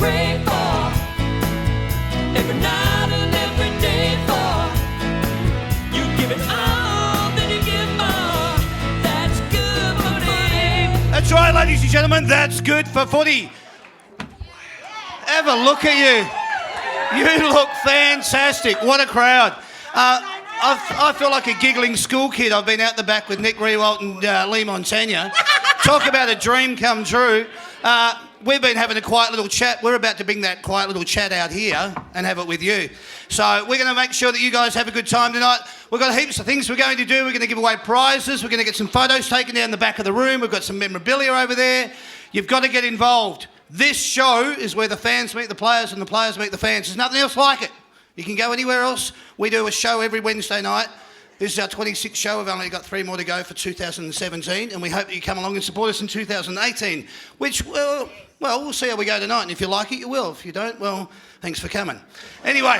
pray for, every night and every day for. You give it all, then you give more. That's good footy. That's right, ladies and gentlemen, that's good for footy. Have a look at you. You look fantastic. What a crowd. I feel like a giggling school kid. I've been out the back with Nick Rewalt and Lee Montagna. Talk about a dream come true. We've been having a quiet little chat. We're about to bring that quiet little chat out here and have it with you. So we're going to make sure that you guys have a good time tonight. We've got heaps of things we're going to do. We're going to give away prizes. We're going to get some photos taken down the back of the room. We've got some memorabilia over there. You've got to get involved. This show is where the fans meet the players and the players meet the fans. There's nothing else like it. You can go anywhere else. We do a show every Wednesday night. This is our 26th show. We've only got 3 more to go for 2017, and we hope that you come along and support us in 2018, which, well, we'll see how we go tonight, and if you like it, you will. If you don't, well, thanks for coming. Anyway,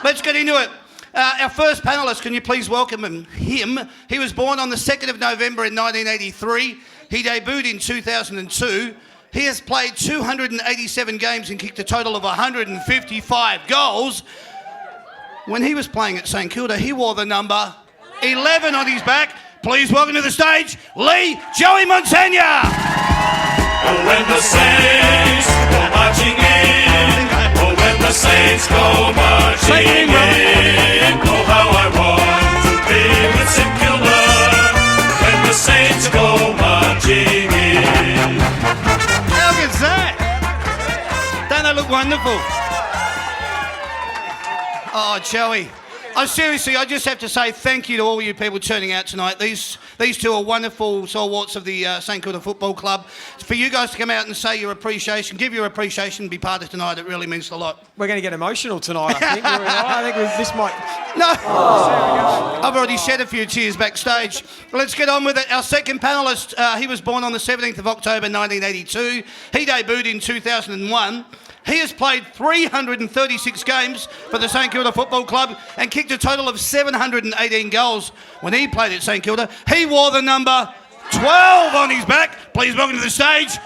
let's get into it. Our first panellist, can you please welcome him? He was born on the 2nd of November in 1983. He debuted in 2002. He has played 287 games and kicked a total of 155 goals. When he was playing at St Kilda, he wore the number 11 on his back. Please welcome to the stage, Lee Joey Montagna. Oh, when the Saints go marching in, oh, when the Saints go marching in, oh, how I want to be with St Kilda, when the Saints go marching in. How good's that? Don't they look wonderful? Oh, Joey. Seriously, I just have to say thank you to all you people turning out tonight. These two are wonderful stalwarts of the St Kilda Football Club. For you guys to come out and say your appreciation, give your appreciation, be part of tonight, it really means a lot. We're going to get emotional tonight, I think. I think this might... No. I've already shed a few tears backstage. Let's get on with it. Our second panellist, he was born on the 17th of October 1982. He debuted in 2001. He has played 336 games for the St Kilda Football Club and kicked a total of 718 goals. When he played at St Kilda, he wore the number 12 on his back. Please welcome to the stage.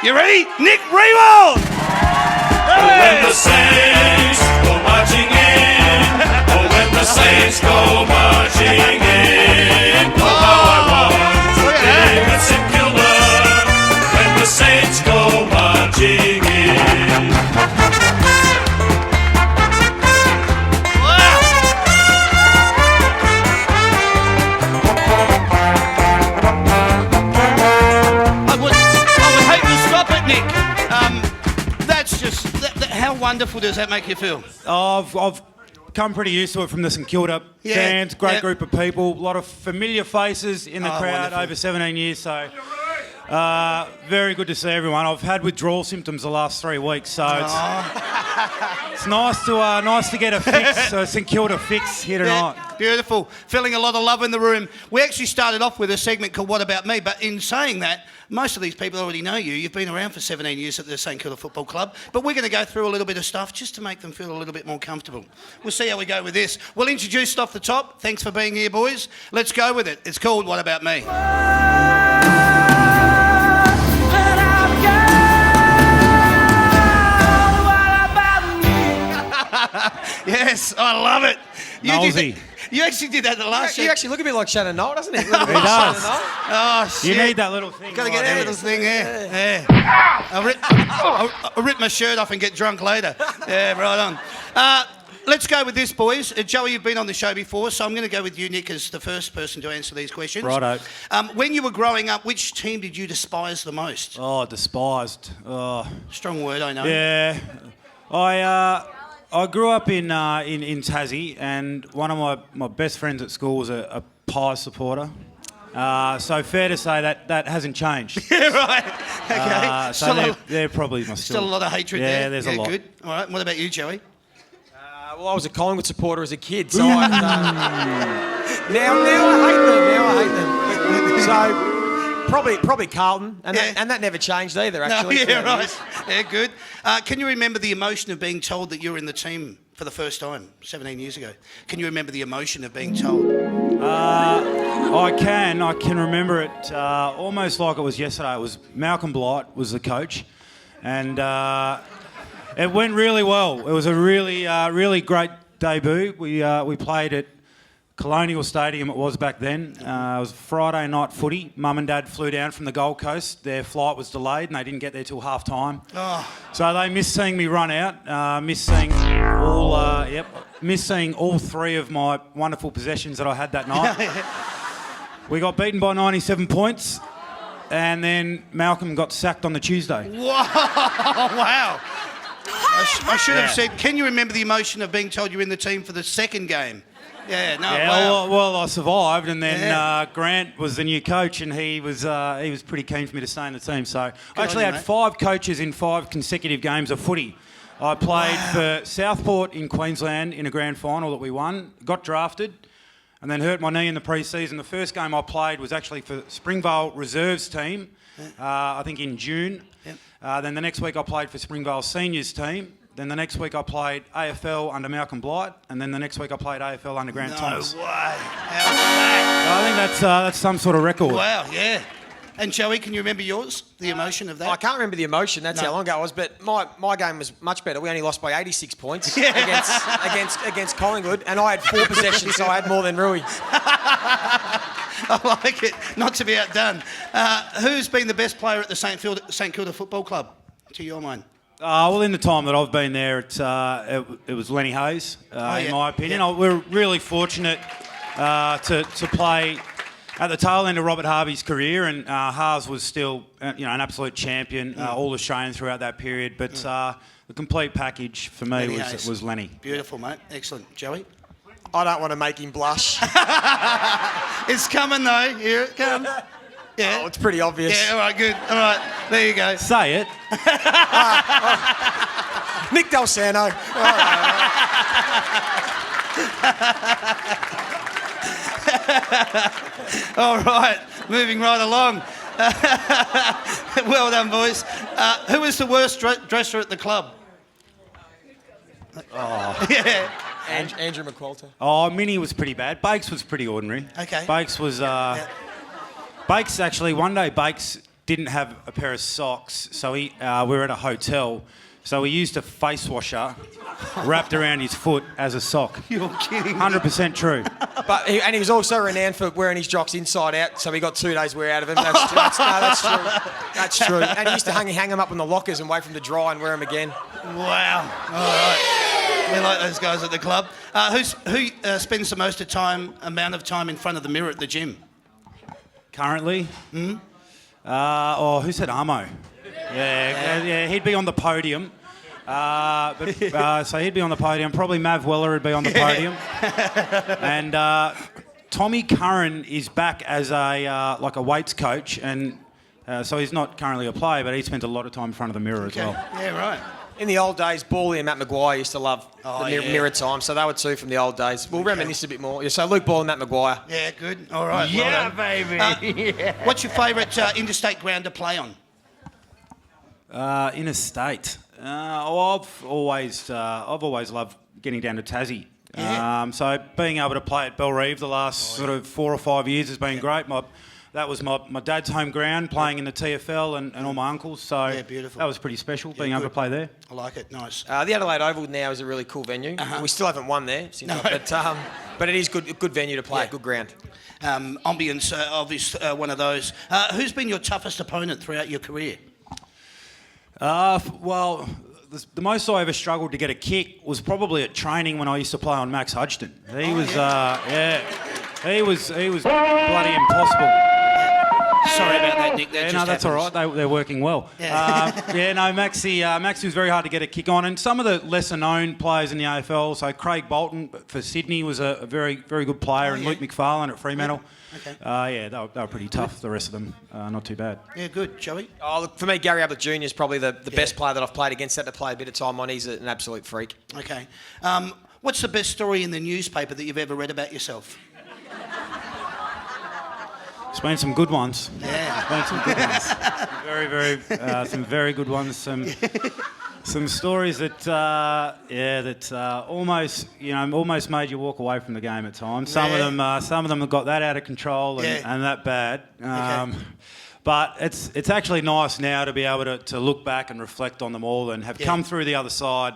You ready? Nick Rewalt! Oh, when the Saints go marching in, oh, when the Saints go marching in, oh, how I want to be with St Kilda, when the Saints go marching in. How wonderful does that make you feel? I've come pretty used to it from the St Kilda fans, great group of people, a lot of familiar faces in the crowd, wonderful. Over 17 years, so very good to see everyone. I've had withdrawal symptoms the last 3 weeks, so it's nice to get a fix, a St Kilda fix here tonight. Yeah, beautiful. Feeling a lot of love in the room. We actually started off with a segment called What About Me, but in saying that, most of these people already know you. You've been around for 17 years at the St Kilda Football Club, but we're going to go through a little bit of stuff just to make them feel a little bit more comfortable. We'll see how we go with this. We'll introduce it off the top. Thanks for being here, boys. Let's go with it. It's called What About Me? Yes, I love it. You actually did that the last show. You actually look a bit like Shannon Knoll, doesn't he? He does. Oh, shit. You need that little thing. Got to get that little thing there. Yeah. I'll rip my shirt off and get drunk later. Yeah, right on. Let's go with this, boys. Joey, you've been on the show before, so I'm going to go with you, Nick, as the first person to answer these questions. Righto. When you were growing up, which team did you despise the most? Oh, despised. Strong word, I know. Yeah. I grew up in Tassie, and one of my best friends at school was a Pies supporter. So fair to say that hasn't changed. Yeah, right. Okay. So they're probably still a lot of hatred there. Yeah, there's a lot. Good. All right. What about you, Joey? Well, I was a Collingwood supporter as a kid, so now I hate them. So probably Carlton, and that never changed either. Actually, no, yeah, right. Yeah, good. Can you remember the emotion of being told that you were in the team for the first time 17 years ago? Can you remember the emotion of being told? I can remember it almost like it was yesterday. It was Malcolm Blight was the coach, and it went really well. It was a really great debut. We played at Colonial Stadium, it was back then. It was Friday night footy. Mum and Dad flew down from the Gold Coast. Their flight was delayed and they didn't get there till half time. Oh. So they missed seeing me run out, missed seeing all three of my wonderful possessions that I had that night. We got beaten by 97 points and then Malcolm got sacked on the Tuesday. Wow. I should have said, can you remember the emotion of being told you're in the team for the second game? Yeah, no, wow. Well, I survived, and then Grant was the new coach, and he was pretty keen for me to stay in the team. So I actually had 5 coaches in 5 consecutive games of footy. I played for Southport in Queensland in a grand final that we won, got drafted, and then hurt my knee in the pre-season. The first game I played was actually for Springvale Reserves team, I think in June. Then the next week I played for Springvale Seniors team. Then the next week I played AFL under Malcolm Blight, and then the next week I played AFL under Grant Thomas. No way. How's that? I think that's some sort of record. Wow, yeah. And Joey, can you remember yours? The emotion of that? I can't remember the emotion. That's how long ago it was. But my game was much better. We only lost by 86 points against Collingwood, and I had 4 possessions, so I had more than Rui. I like it. Not to be outdone. Who's been the best player at the St Kilda Football Club, to your mind? Well, in the time that I've been there, it was Lenny Hayes, in my opinion. Yeah. We're really fortunate to play at the tail end of Robert Harvey's career, and Haas was still an absolute champion, all Australian throughout that period. But the complete package for me was Lenny. Beautiful, mate. Excellent. Joey? I don't want to make him blush. It's coming, though. Here it comes. Yeah. Oh, it's pretty obvious. Yeah, all right, good. All right, there you go. Say it. Nick Del Sano. All right, moving right along. Well done, boys. Who was the worst dresser at the club? Oh. Yeah. Andrew McQualter. Oh, Minnie was pretty bad. Bakes was pretty ordinary. Okay. Bakes was... Bakes actually, one day Bakes didn't have a pair of socks, so we were at a hotel, so he used a face washer wrapped around his foot as a sock. You're kidding. 100% true. And he was also renowned for wearing his jocks inside out, so we got 2 days wear out of him. That's true. That's true. And he used to hang them up in the lockers and wait for them to dry and wear them again. Wow. All right. We like those guys at the club. Who spends the most amount of time in front of the mirror at the gym? Currently? Who said Armo? Yeah, he'd be on the podium. So he'd be on the podium. Probably Mav Weller would be on the podium. And Tommy Curran is back as a weights coach, and so he's not currently a player, but he spends a lot of time in front of the mirror as well. Yeah, right. In the old days, Bally and Matt Maguire used to love the mirror time, so they were 2 from the old days. We'll reminisce a bit more. Yeah, so Luke Ball and Matt Maguire. Yeah, good. All right. Yeah, well baby. What's your favourite interstate ground to play on? Interstate. I've always loved getting down to Tassie. Yeah. So being able to play at Bellerive the last sort of 4 or 5 years has been great. That was my dad's home ground, playing in the TFL and all my uncles. So beautiful. That was pretty special, being able to play there. I like it. Nice. The Adelaide Oval now is a really cool venue. We still haven't won there, but it is good venue to play, good ground. Ambience, obvious, one of those. Who's been your toughest opponent throughout your career? Well, the most I ever struggled to get a kick was probably at training when I used to play on Max Hudson. He was bloody impossible. Sorry about that, Nick. That's all right. They're working well. Maxie was very hard to get a kick on. And some of the lesser-known players in the AFL, so Craig Bolton for Sydney was a very, very good player, and Luke McFarlane at Fremantle. Okay. They were pretty tough, the rest of them. Not too bad. Yeah, good. Joey? Oh, look, for me, Gary Ablett Jr. is probably the best player that I've played against. Had to play a bit of time on. He's an absolute freak. Okay. What's the best story in the newspaper that you've ever read about yourself? It's been some good ones. Yeah. It's been some good ones. Some very good ones. Some stories that almost made you walk away from the game at times. Some of them have got that out of control and that bad. But it's actually nice now to be able to look back and reflect on them all and have come through the other side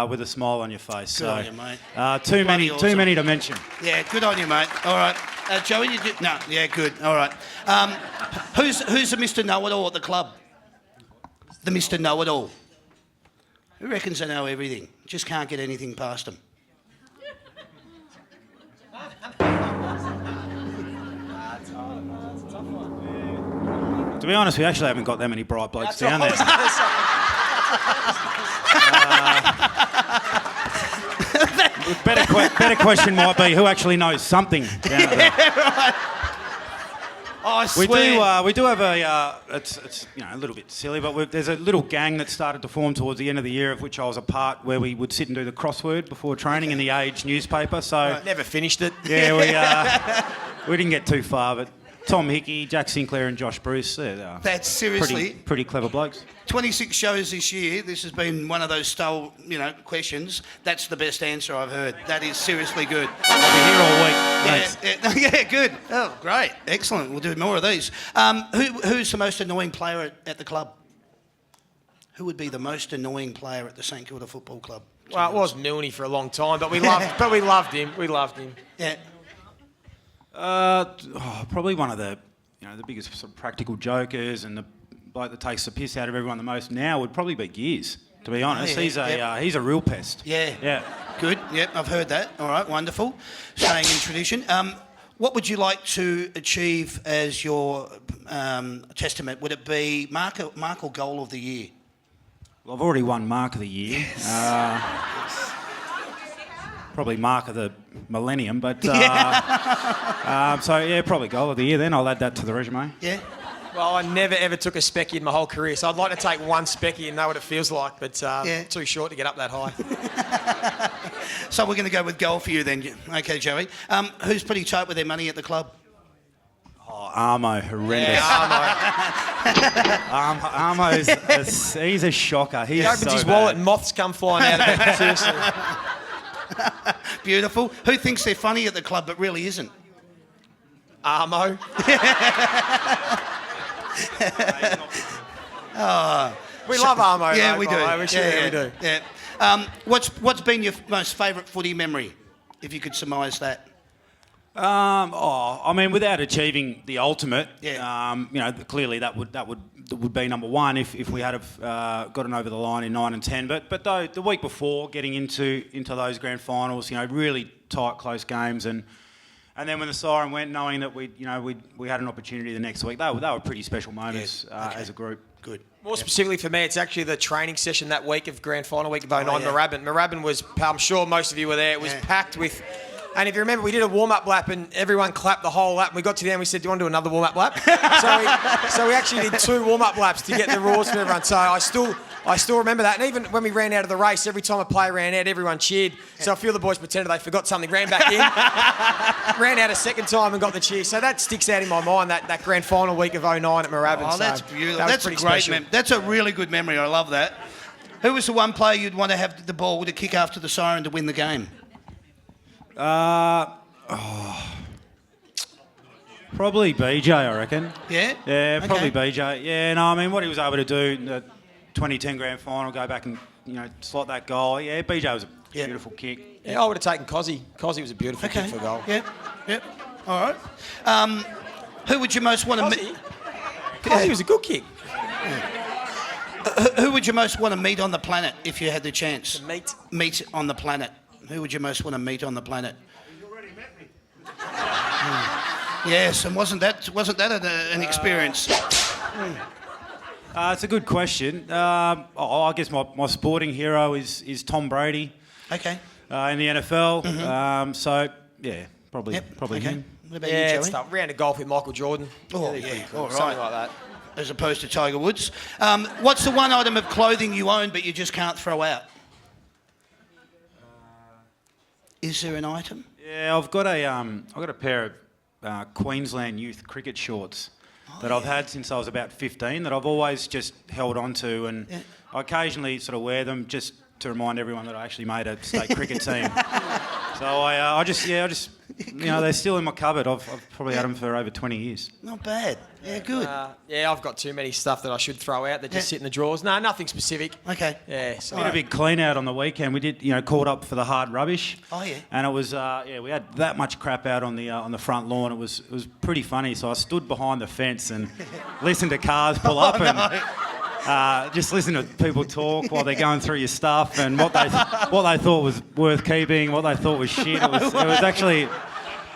with a smile on your face. Good on you, mate. Too many to mention. Yeah, good on you, mate. All right. Joey, you did... No, yeah, good. All right. Who's the Mr. Know-It-All at the club? The Mr. Know-It-All. Who reckons they know everything? Just can't get anything past them. To be honest, we actually haven't got that many bright blokes down there. Better question might be who actually knows something down there. Right. I swear. We do have a. It's a little bit silly, but there's a little gang that started to form towards the end of the year, of which I was a part, where we would sit and do the crossword before training in the Age newspaper. So Never finished it. yeah, we didn't get too far, but Tom Hickey, Jack Sinclair, and Josh Bruce. That's seriously pretty clever blokes. 26 shows this year. This has been one of those stale, questions. That's the best answer I've heard. That is seriously good. I'll be here all week. Yeah, good. Oh, great. Excellent. We'll do more of these. Who's the most annoying player at the club? Who would be the most annoying player at the St Kilda Football Club? Well, it was Milne for a long time, but we loved him. We loved him. Yeah. Probably one of the biggest sort of practical jokers and the bloke that takes the piss out of everyone the most now would probably be Gears. To be honest, he's a real pest. Yeah. Good. Yep, I've heard that. All right, wonderful. Staying in tradition. What would you like to achieve as your testament? Would it be mark or goal of the year? Well, I've already won Mark of the Year. Probably Mark of the Millennium, but probably goal of the year. Then I'll add that to the resume. Yeah. Well, I never ever took a specky in my whole career, so I'd like to take one specky and know what it feels like, but too short to get up that high. So we're going to go with goal for you then. Okay, Joey. Who's pretty tight with their money at the club? Oh, Armo, horrendous. Yeah, Armo's he's a shocker. He opens his wallet and moths come flying out of it. Seriously. Beautiful. Who thinks they're funny at the club but really isn't? Armo. We love Armo. Yeah, though, we do. We do. Yeah. What's been your most favourite footy memory, if you could surmise that? Without achieving the ultimate, clearly that would be number one if we had have gotten over the line in 9 and 10. But though the week before, getting into those grand finals, really tight, close games, and then when the siren went, knowing that we had an opportunity the next week, they were pretty special moments as a group. Good. More specifically for me, it's actually the training session that week of grand final week of 09, Moorabbin. Moorabbin was, I'm sure most of you were there, it was packed with... And if you remember, we did a warm-up lap and everyone clapped the whole lap. And we got to the end, we said, do you want to do another warm-up lap? so we actually did 2 warm-up laps to get the roars from everyone. So I still remember that. And even when we ran out of the race, every time a player ran out, everyone cheered. So a few of the boys pretended they forgot something, ran back in, ran out a second time and got the cheer. So that sticks out in my mind, that grand final week of 09 at Moorabbin. Oh, that's beautiful. That's a great memory. That's a really good memory. I love that. Who was the one player you'd want to have the ball to kick after the siren to win the game? Probably BJ, I reckon. Yeah? Yeah, probably Okay. BJ. Yeah, no, what he was able to do in the 2010 grand final, go back and, slot that goal. Yeah, BJ was a beautiful kick. Yeah, I would have taken Cozzy. Cozzy was a beautiful kick for goal. Yep. All right. Who would you most want to meet? Cozzy was a good kick. Who would you most want to meet on the planet if you had the chance? To meet? Meet on the planet. Who would you most want to meet on the planet? He's already met me. Yes, and wasn't that an experience? It's a good question. I guess my sporting hero is Tom Brady. Okay. In the NFL. Probably Okay. him. What about Yeah, you, it's Joey? tough. Round of golf with Michael Jordan. Oh, That'd be yeah. pretty cool. All right. Something like that. As opposed to Tiger Woods. What's the one item of clothing you own but you just can't throw out? Is there an item? Yeah, I've got a pair of Queensland youth cricket shorts that I've had since I was about 15 that I've always just held on to, and I occasionally sort of wear them just to remind everyone that I actually made a state cricket team. So I just, they're still in my cupboard. I've probably had them for over 20 years. Not bad. Yeah, good. I've got too many stuff that I should throw out that just sit in the drawers. No, nothing specific. Okay. Yeah. So We did a big clean out on the weekend. We did, called up for the hard rubbish. Oh, yeah. And it was, we had that much crap out on the front lawn. It was pretty funny. So I stood behind the fence and listened to cars pull up and just listen to people talk while they're going through your stuff and what they thought was worth keeping, what they thought was shit. It was actually.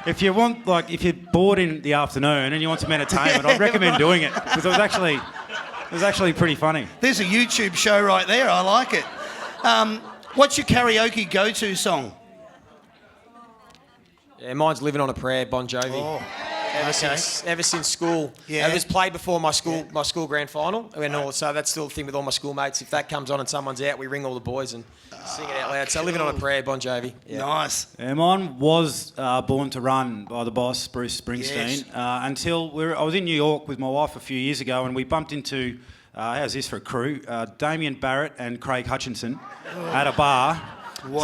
If you're bored in the afternoon and you want some entertainment, I'd recommend doing it because it was actually pretty funny. There's a YouTube show right there. I like it. What's your karaoke go-to song? Yeah, mine's "Living on a Prayer," Bon Jovi. Oh, Ever since school. Yeah. It was played before my school grand final. So that's still the thing with all my schoolmates. If that comes on and someone's out, we ring all the boys and sing it out loud. So "Living on a Prayer," Bon Jovi. Yeah. Nice. Yeah, mine was Born to Run by the boss, Bruce Springsteen. Yes. Until I was in New York with my wife a few years ago and we bumped into, how's this for a crew, Damien Barrett and Craig Hutchinson at a bar. Wow.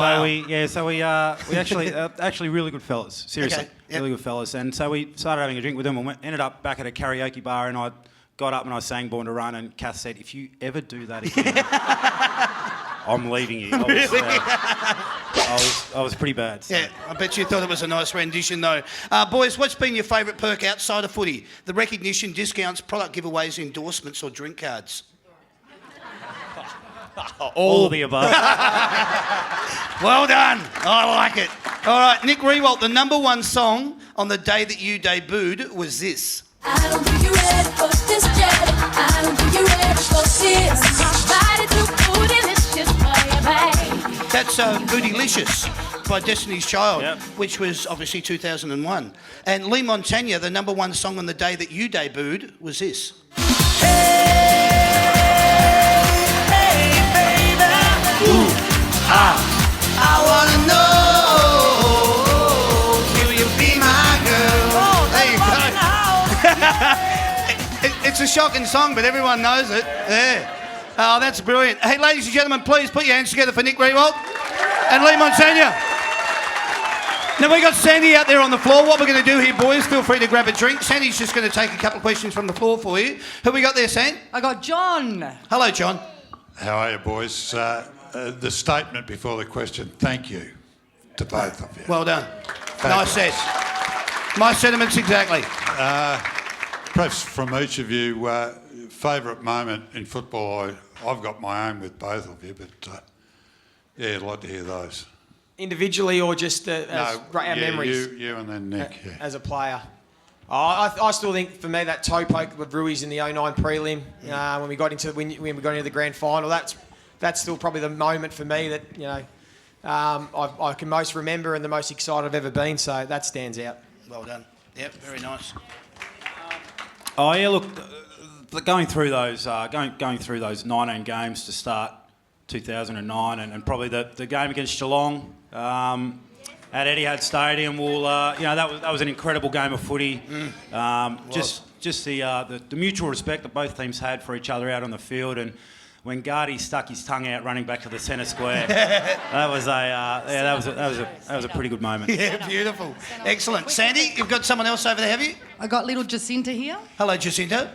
So we actually really good fellas. Seriously, Okay, yep. really good fellas. And so we started having a drink with them and ended up back at a karaoke bar. And I got up and I sang "Born to Run." And Kath said, "If you ever do that again, I'm leaving you." I was pretty bad. So. Yeah, I bet you thought it was a nice rendition, though. Boys, what's been your favourite perk outside of footy? The recognition, discounts, product giveaways, endorsements, or drink cards? All of the above. Well done. I like it. All right, Nick Rewalt, the number one song on the day that you debuted was this. I don't think you're ready for this jet. I don't think you're ready for this. Body too bootylicious for your babe. That's Bootylicious by Destiny's Child, Yep. which was obviously 2001. And Lee Montagna, the number one song on the day that you debuted was this. I wanna know, will you be my girl? There you go. It's a shocking song, but everyone knows it. Yeah. Oh, that's brilliant. Hey, ladies and gentlemen, please put your hands together for Nick Rewalt and Lee Montagna. Now, we got Sandy out there on the floor. What we're going to do here, boys, feel free to grab a drink. Sandy's just going to take a couple of questions from the floor for you. Who we got there, Sand? I got John. Hello, John. How are you, boys? The statement before the question, thank you to both of you. Well done. Nice set. My sentiments exactly. Perhaps from each of you, favourite moment in football, I've got my own with both of you, but I'd like to hear those. Individually or just our memories? You and then Nick. Yeah. As a player. I still think for me that toe poke with Ruiz in the 09 prelim when we got into the grand final, that's still probably the moment for me that I can most remember and the most excited I've ever been. So that stands out. Well done. Yep, very nice. Oh yeah, look, going through those 19 games to start 2009, and probably the game against Geelong at Etihad Stadium. That was an incredible game of footy. Just the mutual respect that both teams had for each other out on the field, and when Gardy stuck his tongue out running back to the centre square, that was a pretty good moment. Yeah, beautiful. Excellent. Sandy, you've got someone else over there, have you? I got little Jacinta here. Hello, Jacinta.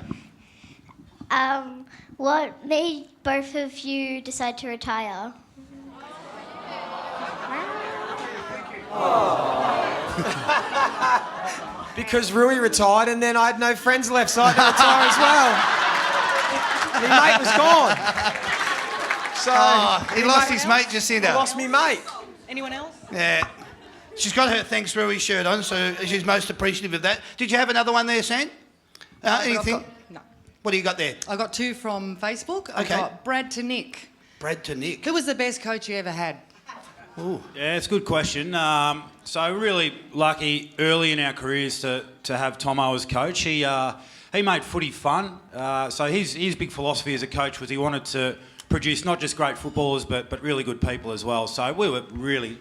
What made both of you decide to retire? Because Rui retired and then I had no friends left, so I had to retire as well. My mate was gone. So He lost his mate, Jacinta. I lost me mate. Anyone else? Yeah. She's got her Thanks Rui shirt on, so she's most appreciative of that. Did you have another one there, San? Anything? No. What do you got there? I got two from Facebook. I Okay. got Brad to Nick. Brad to Nick. Who was the best coach you ever had? Ooh. Yeah, it's a good question. So really lucky early in our careers to have Tomo as coach. He made footy fun. So his big philosophy as a coach was he wanted to produce not just great footballers but really good people as well. So we were really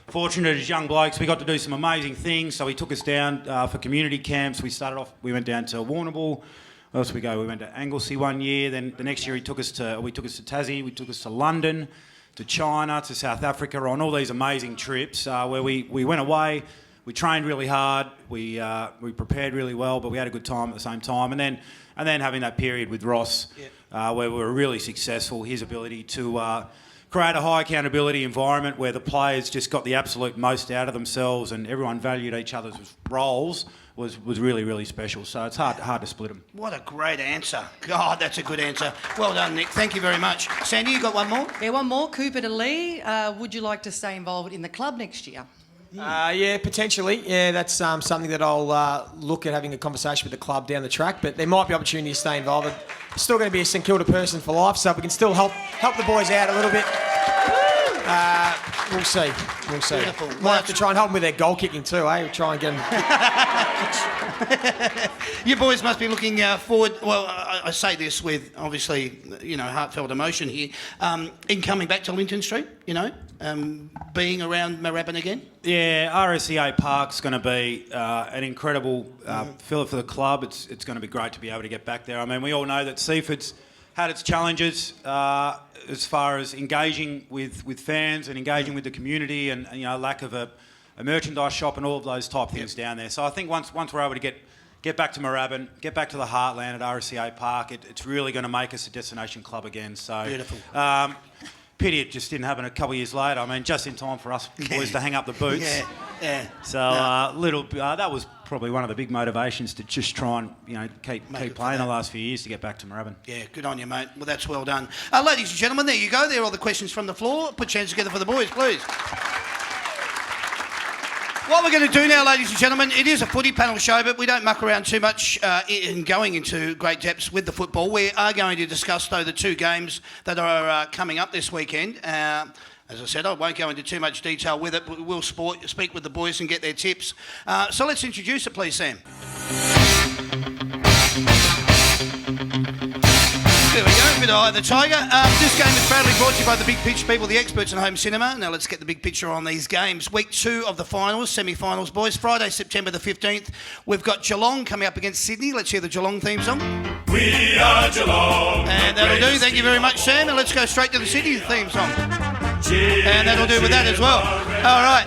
fortunate as young blokes. We got to do some amazing things. So he took us down for community camps. We went down to Warrnambool. Where else did we go? We went to Anglesey one year. Then the next year we took us to Tassie. We took us to London, China, to South Africa, on all these amazing trips where we went away, we trained really hard, we prepared really well, but we had a good time at the same time. And then having that period with Ross where we were really successful, his ability to create a high accountability environment where the players just got the absolute most out of themselves and everyone valued each other's roles was really, really special. So it's hard to split them. What a great answer. God, that's a good answer. Well done, Nick. Thank you very much. Sandy, you got one more? Yeah, one more. Cooper to Lee. Would you like to stay involved in the club next year? Yeah, potentially. Yeah, that's something that I'll look at having a conversation with the club down the track, but there might be opportunity to stay involved. I'm still going to be a St Kilda person for life, so if we can still help the boys out a little bit. We'll see. Beautiful. Might have to try and help them with their goal kicking too, eh? We'll try and get them... You boys must be looking forward. Well, I say this with obviously, heartfelt emotion here. In coming back to Linton Street, being around Moorabbin again. Yeah, RSCA Park's going to be an incredible filler for the club. It's going to be great to be able to get back there. I mean, we all know that Seaford's had its challenges as far as engaging with fans and engaging with the community, and lack of a merchandise shop and all of those type things down there. So I think once we're able to get back to Moorabbin, get back to the heartland at RSCA Park, it's really going to make us a destination club again. So beautiful. Pity it just didn't happen a couple of years later. I mean, just in time for us boys to hang up the boots. Yeah. So that was probably one of the big motivations to just try and keep playing the last few years to get back to Moorabbin. Yeah, good on you, mate. Well, that's well done. Ladies and gentlemen, there you go. There are all the questions from the floor. Put your hands together for the boys, please. What we're going to do now, ladies and gentlemen, it is a footy panel show, but we don't muck around too much in going into great depths with the football. We are going to discuss, though, the two games that are coming up this weekend. As I said, I won't go into too much detail with it, but we'll speak with the boys and get their tips. So let's introduce it, please, Sam. There we go, a bit of Eye of the Tiger. This game is proudly brought to you by the Big Pitch people, the experts in home cinema. Now let's get the big picture on these games. Week 2 of the finals, semi-finals, boys. Friday, September the 15th. We've got Geelong coming up against Sydney. Let's hear the Geelong theme song. We are Geelong. And that'll do. Thank you very much, Sam. And let's go straight to the Sydney theme song. And that'll do with that as well. All right.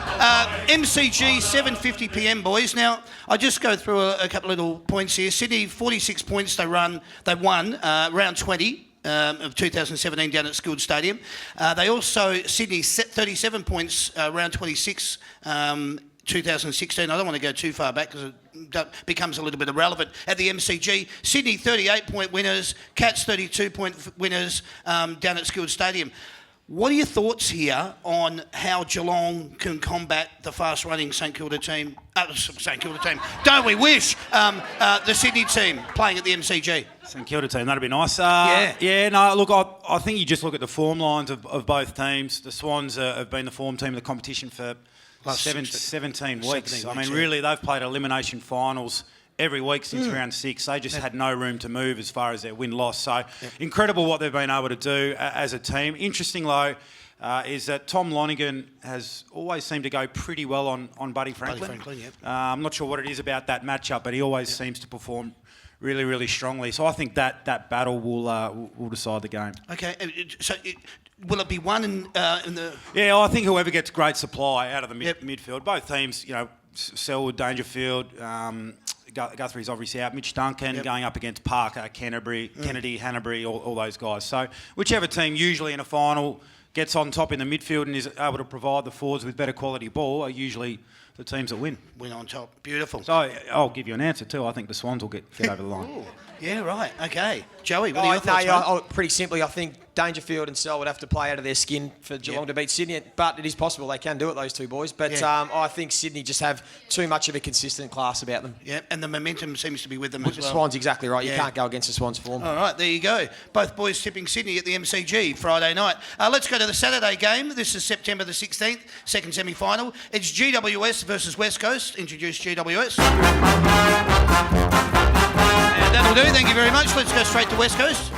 MCG, 7:50 p.m, boys. Now, I just go through a couple of little points here. Sydney, 46 points they won round 20 of 2017 down at Skilled Stadium. They also, Sydney, set 37 points round 26 2016. I don't want to go too far back because it becomes a little bit irrelevant. At the MCG, Sydney 38-point winners, Cats 32-point winners down at Skilled Stadium. What are your thoughts here on how Geelong can combat the fast-running St Kilda team? Don't we wish? The Sydney team playing at the MCG. St Kilda team, that'd be nice. Look, I think you just look at the form lines of both teams. The Swans have been the form team of the competition for 17 weeks. I mean, really, they've played elimination finals every week since round 6. They just had no room to move as far as their win-loss. So incredible what they've been able to do as a team. Interesting, though, is that Tom Lonergan has always seemed to go pretty well on Buddy Franklin. I'm not sure what it is about that matchup, but he always seems to perform really, really strongly. So I think that battle will decide the game. Okay, so will it be one in the... Yeah, I think whoever gets great supply out of the midfield, both teams, Selwood, Dangerfield... Guthrie's obviously out. Mitch Duncan going up against Parker, Kennedy, Hanbury, all those guys. So whichever team usually in a final gets on top in the midfield and is able to provide the forwards with better quality ball are usually the teams that win. Win on top. Beautiful. So I'll give you an answer too. I think the Swans will get over the line. Ooh, yeah, right. Okay. Joey, what are your thoughts, mate? Pretty simply, I think Dangerfield and Selwood have to play out of their skin for Geelong to beat Sydney, but it is possible they can do it, those two boys. But I think Sydney just have too much of a consistent class about them. Yeah, and the momentum seems to be with them as well. The Swans, exactly right. You can't go against the Swans' form. All right, there you go. Both boys tipping Sydney at the MCG Friday night. Let's go to the Saturday game. This is September the 16th, second semi-final. It's GWS versus West Coast. Introduce GWS. And that'll do. Thank you very much. Let's go straight to West Coast.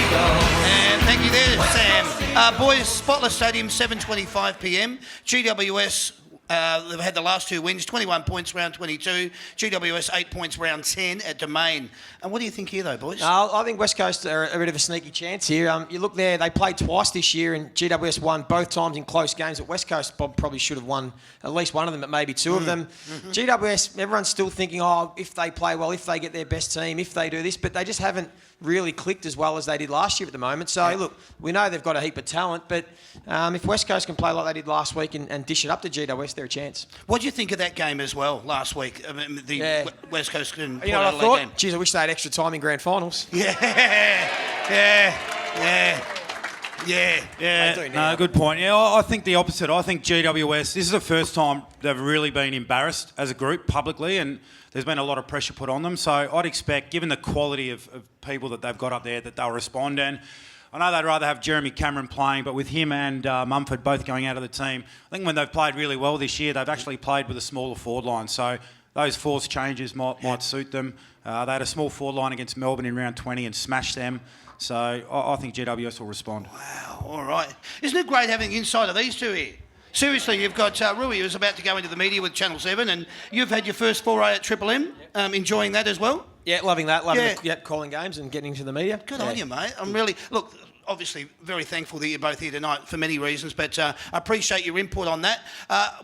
And thank you there, Sam. Boys, Spotless Stadium, 7:25 p.m. GWS They've had the last 2 wins, 21 points round 22, GWS 8 points round 10 at Domain. And what do you think here, though, boys? I think West Coast are a bit of a sneaky chance here. You look there, they played twice this year and GWS won both times in close games. At West Coast probably should have won at least one of them, but maybe two of them. Mm-hmm. GWS, everyone's still thinking, if they play well, if they get their best team, if they do this, but they just haven't really clicked as well as they did last year at the moment. So, look, we know they've got a heap of talent, but if West Coast can play like they did last week and dish it up to GWS, they're a chance. What do you think of that game as well last week? I mean, the West Coast and Port I Adelaide thought? game. Geez, I wish they had extra time in grand finals. Yeah. No, good point. Yeah, I think the opposite. I think GWS, this is the first time they've really been embarrassed as a group publicly, and there's been a lot of pressure put on them. So I'd expect, given the quality of people that they've got up there, that they'll respond. And I know they'd rather have Jeremy Cameron playing, but with him and Mumford both going out of the team, I think when they've played really well this year, they've actually played with a smaller forward line. So those force changes might suit them. They had a small forward line against Melbourne in round 20 and smashed them. So I think GWS will respond. Wow, all right. Isn't it great having insight of these two here? Seriously, you've got Rui, who's about to go into the media with Channel 7, and you've had your first foray at Triple M. Enjoying that as well? Yeah, loving that. Calling games and getting into the media. Good on you, mate. I'm really... Look, obviously very thankful that you're both here tonight for many reasons, but I appreciate your input on that.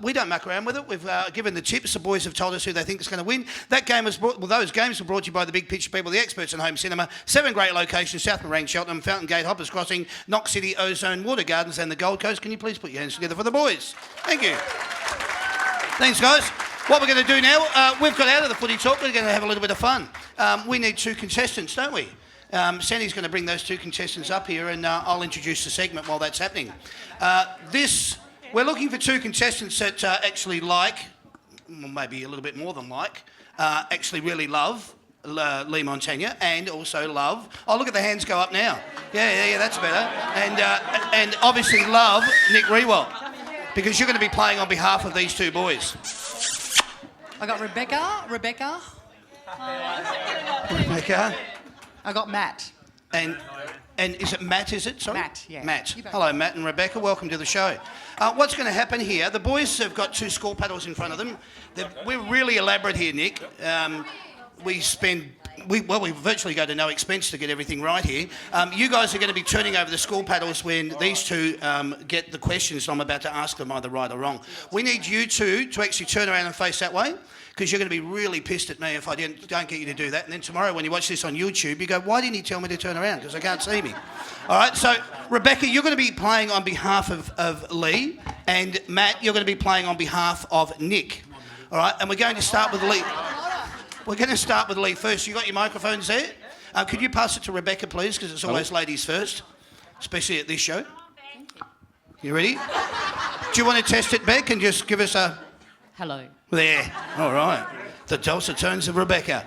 We don't muck around with it. We've given the tips. The boys have told us who they think is going to win. That game was those games were brought to you by the Big Picture people, the experts in home cinema. 7 great locations: South Marine, Cheltenham, Fountain Gate, Hoppers Crossing, Knox City, Ozone, Water Gardens, and the Gold Coast. Can you please put your hands together for the boys? Thank you. Thanks, guys. What we're going to do now, we've got out of the footy talk. We're going to have a little bit of fun. We need 2 contestants, don't we? Sandy's going to bring those 2 contestants up here, and I'll introduce the segment while that's happening. We're looking for 2 contestants that actually maybe a little bit more than actually really love Lee Montagna and also love... Oh, look at the hands go up now. Yeah, that's better. And obviously love Nick Rewalt, because you're going to be playing on behalf of these 2 boys. I got Rebecca. Rebecca. I got Matt. And is it Matt, is it? Sorry? Matt, yeah. Matt. Hello, Matt and Rebecca. Welcome to the show. What's going to happen here, the boys have got 2 score paddles in front of them. We're really elaborate here, Nick. We virtually go to no expense to get everything right here. You guys are going to be turning over the score paddles when these 2 get the questions I'm about to ask them, either right or wrong. We need you 2 to actually turn around and face that way, because you're going to be really pissed at me if I don't get you to do that. And then tomorrow when you watch this on YouTube, you go, why didn't he tell me to turn around? Because I can't see me. All right, so Rebecca, you're going to be playing on behalf of Lee, and Matt, you're going to be playing on behalf of Nick. All right, and we're going to start with Lee. We're going to start with Lee first. You got your microphones there? Could you pass it to Rebecca, please, because it's always ladies first, especially at this show. You ready? Do you want to test it, Beck, and just give us a... Hello. There. All right. The dulcet tones of Rebecca.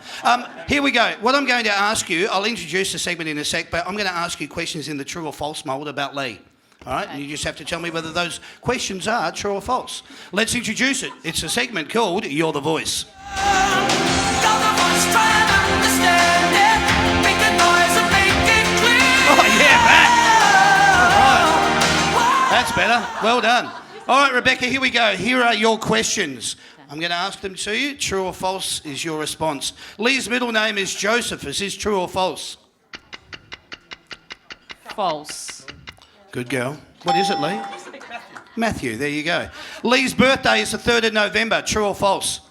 Here we go. What I'm going to ask you, I'll introduce the segment in a sec, but I'm going to ask you questions in the true or false mould about Lee. All right? And you just have to tell me whether those questions are true or false. Let's introduce it. It's a segment called You're the Voice. Oh, yeah, Matt. All right. That's better. Well done. All right, Rebecca, here we go. Here are your questions. I'm going to ask them to you. True or false is your response. Lee's middle name is Joseph. Is this true or false? False. Good girl. What is it, Lee? Matthew, there you go. Lee's birthday is the 3rd of November. True or false?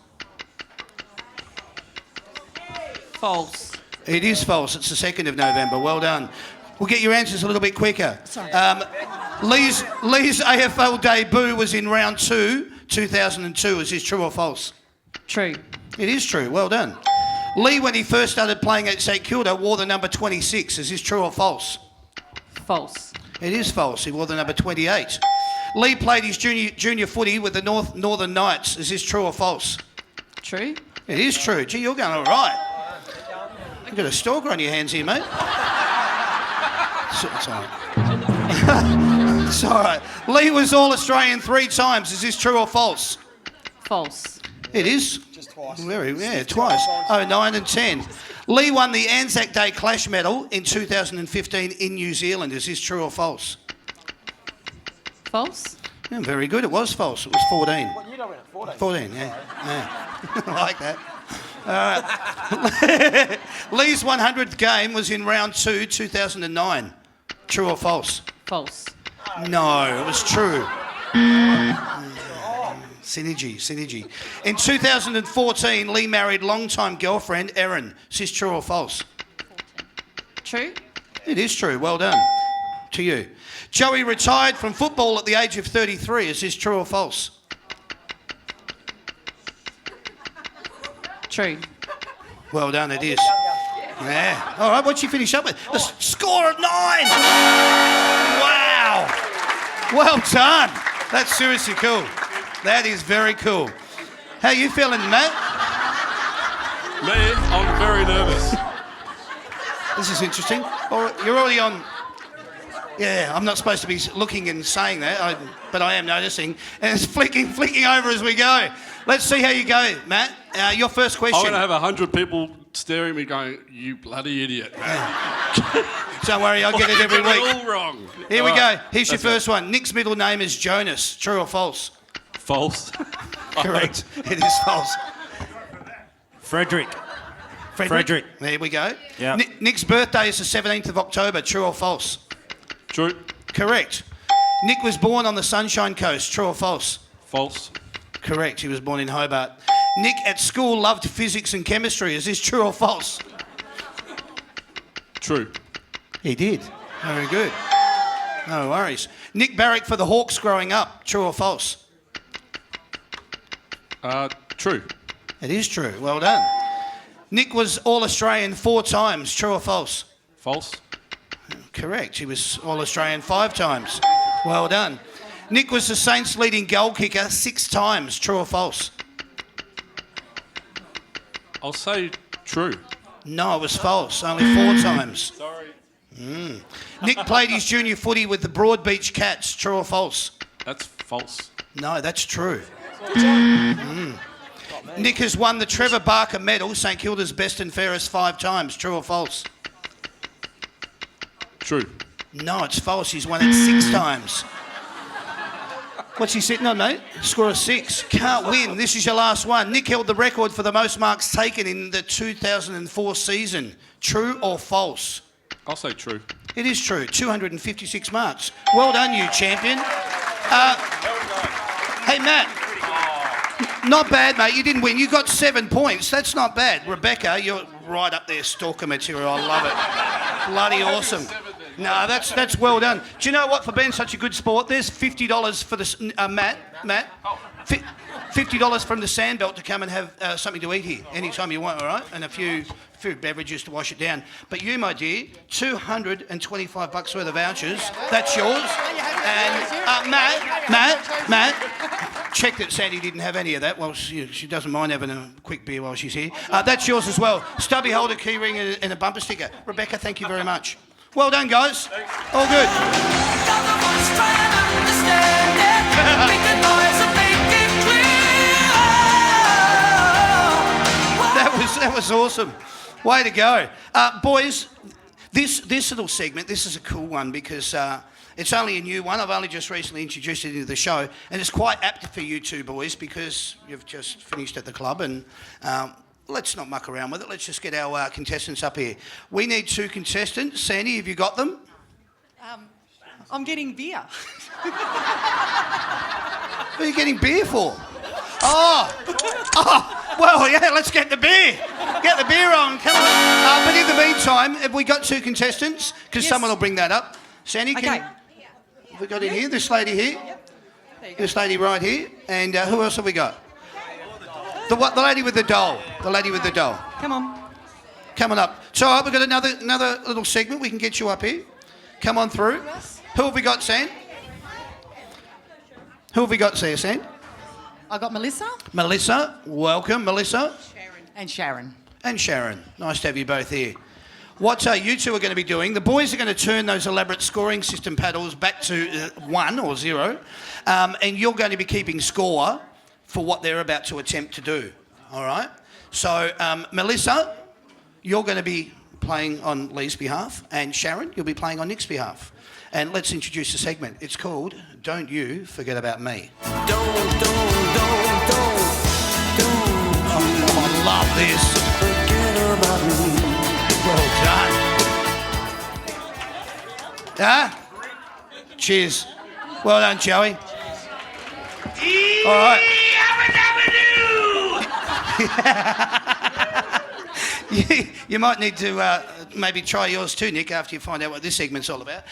False. It is false. It's the 2nd of November. Well done. We'll get your answers a little bit quicker. Sorry. Lee's AFL debut was in round 2, 2002. Is this true or false? True. It is true. Well done. Lee, when he first started playing at St Kilda, wore the number 26. Is this true or false? False. It is false. He wore the number 28. Lee played his junior footy with the Northern Knights. Is this true or false? True. It is true. Gee, you're going all right. You've got a stalker on your hands here, mate. It's all right. It's all right. Lee was All-Australian 3 times. Is this true or false? False. It is. Just twice. Twice. 09 and 10. Lee won the Anzac Day Clash medal in 2015 in New Zealand. Is this true or false? False. Yeah, very good. It was false. It was 14. What year did I win it? 14. 14, yeah. I like that. Lee's 100th game was in round 2, 2009. True or false? False. No, it was true. Synergy. In 2014, Lee married longtime girlfriend Erin. Is this true or false? True. It is true. Well done. To you. Joey retired from football at the age of 33. Is this true or false? True. Well done, it is. Yeah. All right, what'd you finish up with? A score of 9! Wow. Well done. That's seriously cool. That is very cool. How you feeling, Matt? Me, I'm very nervous. This is interesting. Oh, you're already on... Yeah, I'm not supposed to be looking and saying that, but I am noticing. And it's flicking over as we go. Let's see how you go, Matt. Your first question. I'm going to have 100 people staring at me going, you bloody idiot. Don't worry, I'll get it every week. All wrong. Here we go. Here's your first one. Nick's middle name is Jonas. True or false? False. Correct. It is false. Frederick. There we go. Yeah. Nick's birthday is the 17th of October. True or false? True. Correct. Nick was born on the Sunshine Coast. True or false? False. Correct. He was born in Hobart. Nick at school loved physics and chemistry. Is this true or false? True. He did. Very good. No worries. Nick barracked for the Hawks growing up. True or false? True. It is true. Well done. Nick was All-Australian 4 times. True or false? False. Correct. He was All-Australian 5 times. Well done. Nick was the Saints' leading goal kicker 6 times. True or false? I'll say true. No, it was false. Only 4 times. Sorry. Nick played his junior footy with the Broadbeach Cats. True or false? That's false. No, that's true. Nick has won the Trevor Barker Medal, St Kilda's best and fairest 5 times. True or false? True. No, it's false. He's won it 6 times. What's he sitting on, mate? Score of 6. Can't win. This is your last one. Nick held the record for the most marks taken in the 2004 season. True or false? I'll say true. It is true. 256 marks. Well done, you champion. Hey, Matt. Not bad, mate. You didn't win. You got 7 points. That's not bad. Rebecca, you're right up there, stalker material. I love it. Bloody awesome. No, that's well done. Do you know what? For being such a good sport, there's $50 for the Matt. $50 from the Sandbelt to come and have something to eat here anytime you want. All right, and a few beverages to wash it down. But you, my dear, $225 worth of vouchers. That's yours. And Matt. Check that Sandy didn't have any of that. Well, she doesn't mind having a quick beer while she's here. That's yours as well. Stubby holder, key ring, and a bumper sticker. Rebecca, thank you very much. Well done, guys. All good. That was awesome. Way to go. Boys, this little segment, this is a cool one because it's only a new one. I've only just recently introduced it into the show, and it's quite apt for you two boys because you've just finished at the club, and let's not muck around with it. Let's just get our contestants up here. We need 2 contestants. Sandy, have you got them? I'm getting beer. What are you getting beer for? Oh, well, yeah, let's get the beer. Get the beer on, come on. But in the meantime, have we got 2 contestants? Because someone will bring that up. Sandy, have we got in here? This lady here? This lady right here. And who else have we got? The lady with the doll. The lady with the doll. Come on. Coming up. So we've got another little segment. We can get you up here. Come on through. Who have we got, San? Who have we got there, San? I got Melissa. Melissa. Welcome, Melissa. Sharon. And Sharon. Nice to have you both here. What you two are going to be doing, the boys are going to turn those elaborate scoring system paddles back to 1 or 0, and you're going to be keeping score for what they're about to attempt to do. All right? So, Melissa, you're going to be playing on Lee's behalf, and Sharon, you'll be playing on Nick's behalf. And let's introduce the segment. It's called Don't You Forget About Me. Don't. Oh, I love this. Forget about me. Well done. Huh? Cheers. Well done, Joey. All right. You might need to maybe try yours too, Nick, after you find out what this segment's all about.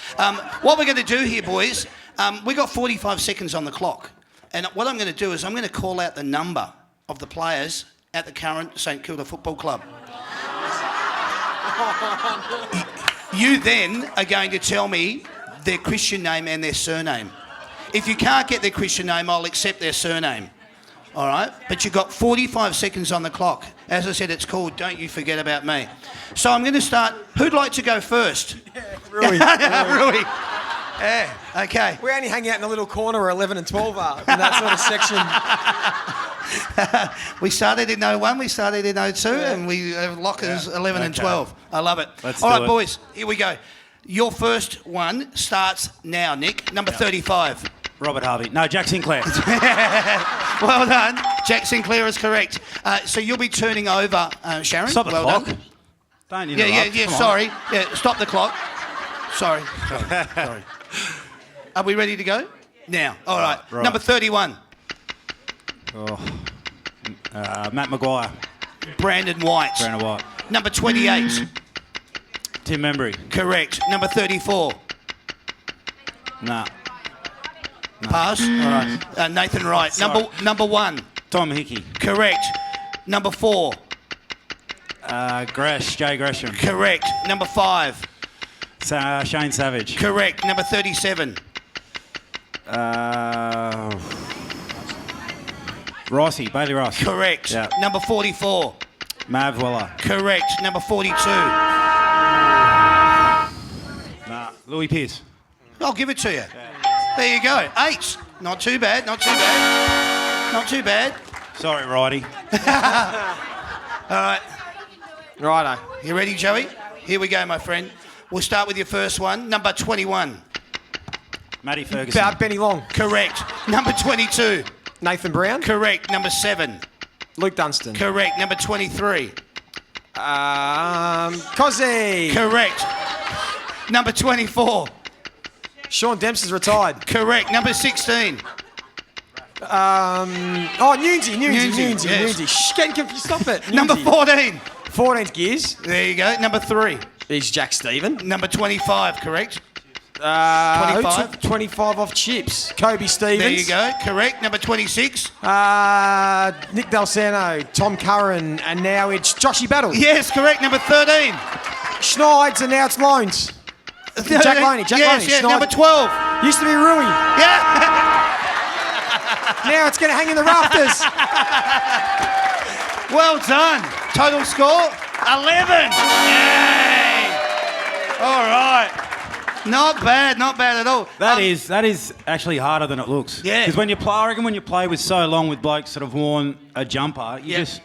What we're going to do here, boys, we've got 45 seconds on the clock. And what I'm going to do is I'm going to call out the number of the players at the current St Kilda Football Club. You then are going to tell me their Christian name and their surname. If you can't get their Christian name, I'll accept their surname. All right? But you've got 45 seconds on the clock. As I said, it's called Don't You Forget About Me. So I'm going to start. Who'd like to go first? Rui. Rui. Yeah, okay. We only hang out in a little corner where 11 and 12 are, in that sort of section. We started in 01, we started in 02, and we have lockers 11 and 12. I love it. Let's All do right, it. boys, here we go. Your first one starts now, Nick. Number 35. Robert Harvey. No, Jack Sinclair. Well done. Jack Sinclair is correct. So you'll be turning over, Sharon. Stop the well clock. Done. Don't interrupt. Yeah, Come on. sorry. Yeah, stop the clock. Sorry. Are we ready to go? Now. All right. Right. Number 31. Matt Maguire. Brandon White. Brandon White. Number 28. Tim Membry. Correct. Number 34. Nah. Pass. All right. Nathan Wright. Sorry. Number 1. Tom Hickey. Correct. Number 4. Jay Gresham. Correct. Number 5. Shane Savage. Correct. Number 37. Rossi. Bailey Ross. Correct. Yeah. Number 44. Mav Weller. Correct. Number 42. Nah. Louis Pearce. I'll give it to you. There you go. 8. Not too bad. Not too bad. Not too bad. Sorry, Righty. All right. Righto. You ready, Joey? Here we go, my friend. We'll start with your first one. Number 21. Matty Ferguson. Benny Long. Correct. Number 22. Nathan Brown. Correct. Number 7. Luke Dunstan. Correct. Number 23. Cozzy. Correct. Number 24. Sean Dempster's retired. Correct. Number 16. Newsy. Yes. Shh, getting confused. Stop it. Number Newsy. 14. 14's Gears. There you go. Number 3. He's Jack Stephen. Number 25, correct? 25? 25? 25 off Chips. Kobe Stevens. There you go. Correct. Number 26. Nick Dalsano, Tom Curran, and now it's Joshy Battle. Yes, correct. Number 13. Schneids, and now it's Loans. Jack Loney. Yes, Schneids. number 12. Used to be Rui. Yeah. Now it's going to hang in the rafters. Well done. Total score, 11. Yay. All right. Not bad at all. That is actually harder than it looks. Yeah. Because I reckon when you play with so long with blokes that have worn a jumper, you just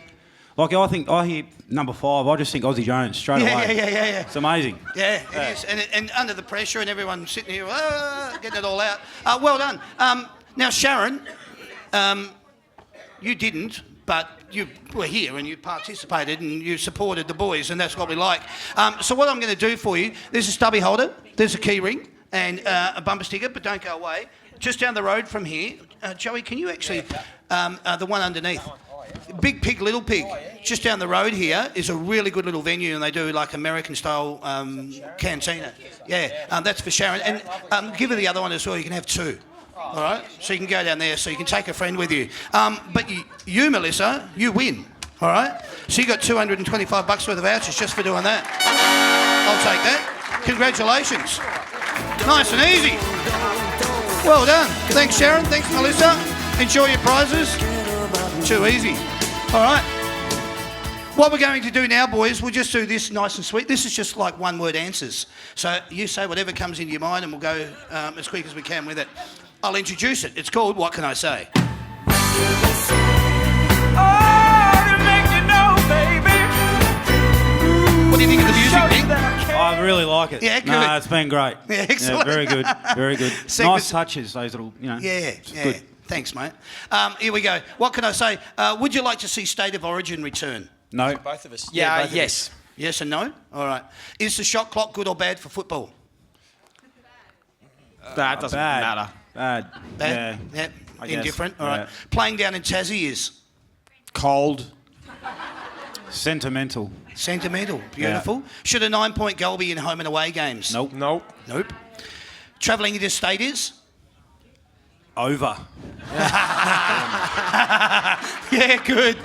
like I hear number 5, I just think Aussie Jones straight away. Yeah. It's amazing. Yeah, it is. And under the pressure and everyone sitting here, getting it all out. Well done. Now, Sharon, you didn't, but you were here and you participated and you supported the boys, and that's what we like. So what I'm going to do for you, there's a stubby holder, there's a key ring, and a bumper sticker, but don't go away. Just down the road from here, Joey, can you actually, the one underneath, Big Pig, Little Pig, just down the road here is a really good little venue, and they do like American-style cantina. Yeah, that's for Sharon. And give her the other one as well, you can have 2. All right, so you can go down there, so you can take a friend with you. But you, Melissa, you win. All right, so you got $225 worth of vouchers just for doing that. I'll take that. Congratulations. Nice and easy. Well done. Thanks, Sharon. Thanks, Melissa. Enjoy your prizes. Too easy. All right. What we're going to do now, boys, we'll just do this nice and sweet. This is just like one-word answers. So you say whatever comes into your mind, and we'll go as quick as we can with it. I'll introduce it. It's called What Can I Say? What do you think of the music, Nick? I really like it. Yeah, good. No, it's been great. Yeah, excellent. very good. Very good. Segments- Nice touches, those little, Yeah, it's yeah. good. Thanks, mate. Here we go. What can I say? Would you like to see State of Origin return? No. Both of us. Yeah, Yeah, both of yes. Yes and no? All right. Is the shot clock good or bad for football? That doesn't matter. Bad. Bad? Yeah. Yep. I guess. Indifferent? All right. Yeah. Playing down in Tassie is? Cold. Sentimental. Sentimental. Beautiful. Should a 9-point goal be in home and away games? Nope. Nope. Nope. Travelling interstate is? Over. Yeah, good.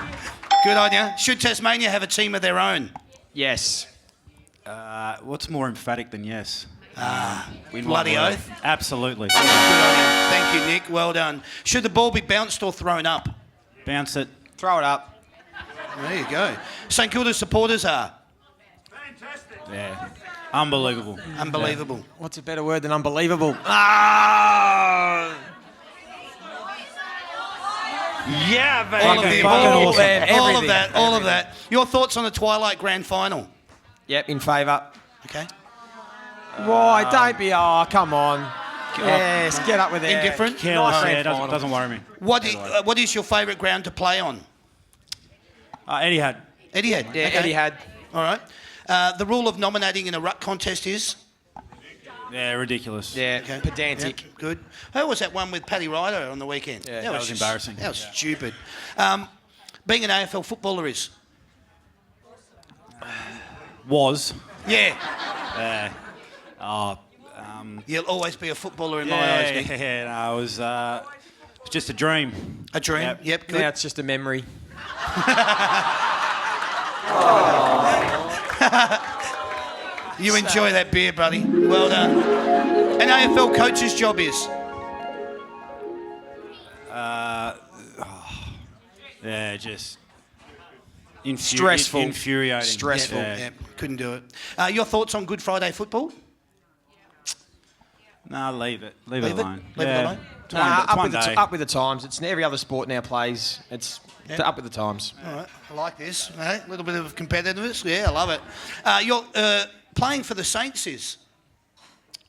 Good on you. Should Tasmania have a team of their own? Yes. What's more emphatic than yes? Win Bloody one word. oath. Absolutely. Good on you. Thank you, Nick. Well done. Should the ball be bounced or thrown up? Bounce it. Throw it up. There you go. St Kilda supporters are? Yeah. Unbelievable. Unbelievable. What's a better word than unbelievable? Yeah, baby. All of the Fucking all, awesome. all of that. All of that. Your thoughts on the Twilight Grand Final? Yep, in favour. Okay. Why? Don't be. Oh, come on. Yes, get up with it. Indifferent? Careless, Nice yeah, grand doesn't worry me. What is your favourite ground to play on? Etihad. Etihad. Yeah, Okay. Etihad. All right. The rule of nominating in a ruck contest is? Yeah, ridiculous. Yeah, Okay. pedantic. Yep, good. Who was that one with Paddy Ryder on the weekend? Yeah, that was embarrassing. That was stupid. Being an AFL footballer is? Was. Yeah. You'll always be a footballer in my eyes, Nick. Yeah, no, it was just a dream. A dream? Yep, good. Now it's just a memory. You enjoy that beer, buddy. Well done. An AFL coach's job is? Yeah, just Stressful. infuriating. Stressful. Yeah. Yeah, couldn't do it. Your thoughts on Good Friday football? No, leave it. Leave Leave it it? alone. Leave it Yeah. alone? It's one day. Up with the times. It's every other sport now plays. It's up with the times. All right, I like this. A little bit of competitiveness. Yeah, I love it. You're playing for the Saints is?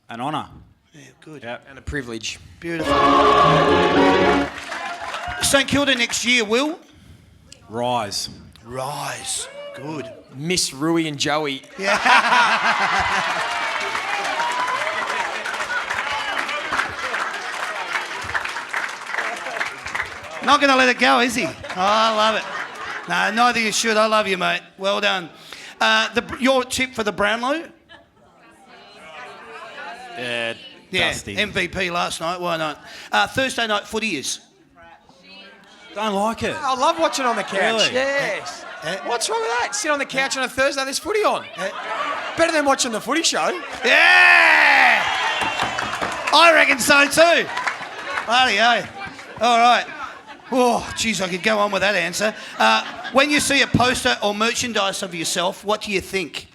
An honour. Yeah, good. Yep. And a privilege. Beautiful. St Kilda next year will? Rise. Rise. Good. Miss Rui and Joey. Not going to let it go, is he? Oh, I love it. No, neither you should. I love you, mate. Well done. Your tip for the Brownlow? Yeah, Yeah, dusty. MVP last night. Why not? Thursday night footy is? Don't like it. I love watching on the couch. Really? Yes. Yeah. What's wrong with that? Sit on the couch on a Thursday, there's footy on. Better than watching the footy show. Yeah! I reckon so too. Bloody oh. All right. Oh, geez, I could go on with that answer. When you see a poster or merchandise of yourself, what do you think?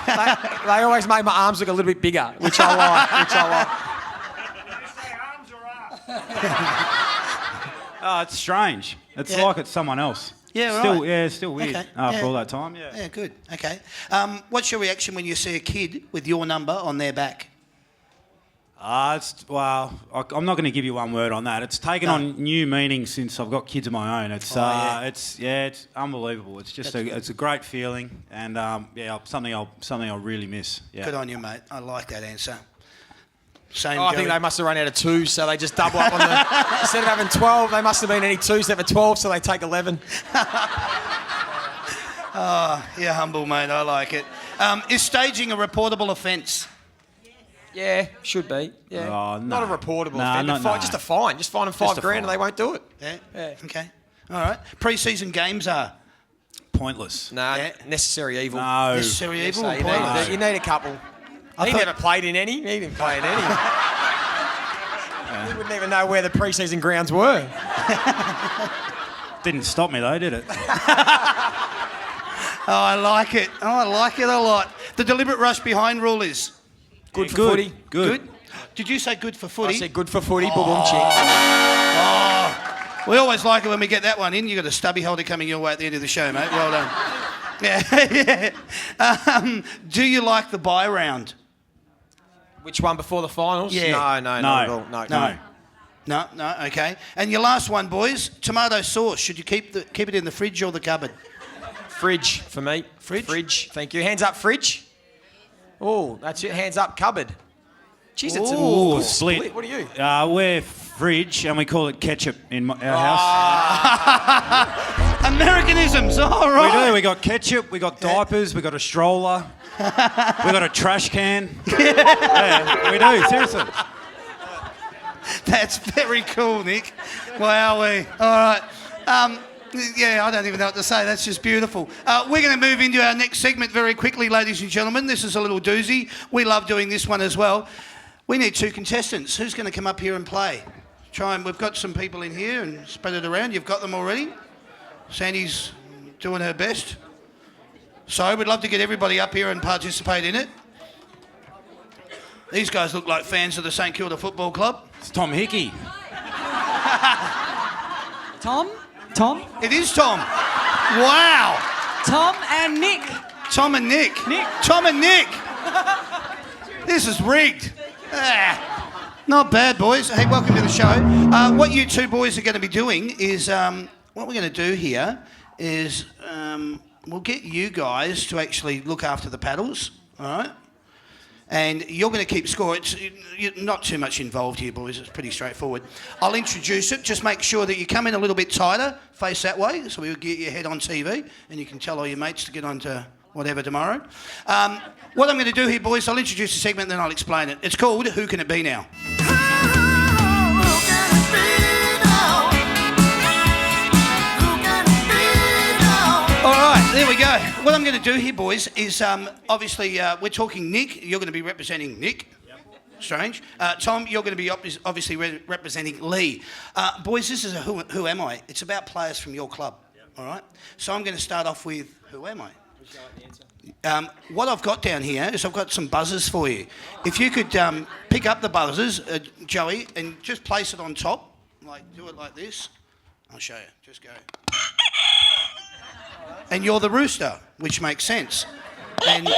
They always make my arms look a little bit bigger, which I like. Oh, it's strange. It's Yeah. like it's someone else. Yeah, Still, right. yeah, it's still weird. Okay, After yeah. all that time, yeah. Yeah, good. Okay. What's your reaction when you see a kid with your number on their back? I'm not going to give you one word on that. It's taken on new meaning since I've got kids of my own. It's it's unbelievable. It's just it's a great feeling, and something I'll really miss. Yeah. Good on you, mate. I like that answer. Same. I think they must have run out of 2, so they just double up on the... Instead of having 12, they must have been any 2s that were 12, so they take 11. You're humble, mate. I like it. Is staging a reportable offence? Yeah, should be. Yeah. Oh, no. Not a reportable Nah, offence. no. Just a fine. Just fine them $5 a grand and fine. they won't do it. Yeah. Okay. All right. Pre-season games are Pointless. Nah, Yeah. necessary evil. No. necessary Yes, evil. so or pointless? you need a couple. He thought- never played in any. He didn't play in any. He wouldn't even know where the pre-season grounds were. Didn't stop me though, did it? Oh, I like it. Oh, I like it a lot. The deliberate rush behind rule is Good for Good. footy. Good. Did you say good for I footy? said good for footy, boom, boom, chick. We always like it when we get that one in. You've got a stubby holder coming your way at the end of the show, mate. Well done. Yeah. Do you like the bye round? Which one before the finals? Yeah. No, not at all. No, okay. And your last one, boys, tomato sauce. Should you keep it in the fridge or the cupboard? Fridge for me. Fridge? Thank you. Hands up, fridge. Oh, that's it. Hands up, cupboard. Jeez, it's Ooh, a split. What are you? We're fridge and we call it ketchup in our house. Americanisms, all right. We do. We got ketchup, we got diapers, we got a stroller, we got a trash can. Yeah, we do, seriously. That's very cool, Nick. Wowee. All right. Yeah, I don't even know what to say. That's just beautiful. We're going to move into our next segment very quickly, ladies and gentlemen. This is a little doozy. We love doing this one as well. We need 2 contestants. Who's going to come up here and play? We've got some people in here and spread it around. You've got them already. Sandy's doing her best. So we'd love to get everybody up here and participate in it. These guys look like fans of the St Kilda Football Club. It's Tom Hickey. Tom? It is Tom. Wow. Tom and Nick. Tom and Nick. Tom and Nick. This is rigged. Not bad, boys. Hey, welcome to the show. What you two boys are going to be doing is, what we're going to do here is we'll get you guys to actually look after the paddles, all right? And you're going to keep score. You're not too much involved here, boys. It's pretty straightforward. I'll introduce it. Just make sure that you come in a little bit tighter, face that way, so we'll get your head on TV, and you can tell all your mates to get on to whatever tomorrow. What I'm going to do here, boys, I'll introduce the segment, then I'll explain it. It's called Who Can It Be Now? All right, there we go. What I'm going to do here, boys, is obviously we're talking Nick. You're going to be representing Nick. Yep. Strange. Tom, you're going to be obviously representing Lee. Boys, this is a Who Am I? It's about players from your club. Yep. All right? So I'm going to start off with Who Am I? What I've got down here is I've got some buzzers for you. If you could pick up the buzzers, Joey, and just place it on top, like do it like this. I'll show you. Just go. And you're the rooster, which makes sense. And okay,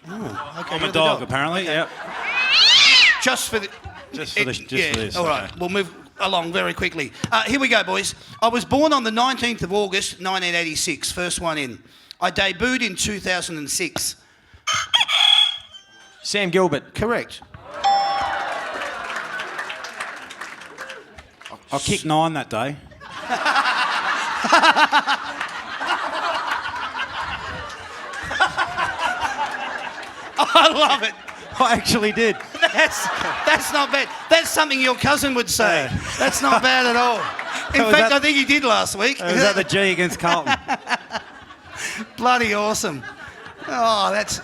I'm a dog, apparently. Okay. Yep. Just for this. All right, we'll move along very quickly. Here we go, boys. I was born on the 19th of August, 1986. First one in. I debuted in 2006. Sam Gilbert. Correct. I kicked 9 that day. I love it. I actually did. That's not bad. That's something your cousin would say. Yeah. That's not bad at all. In fact, I think he did last week. Was that the G against Carlton? Bloody awesome. Oh, that's...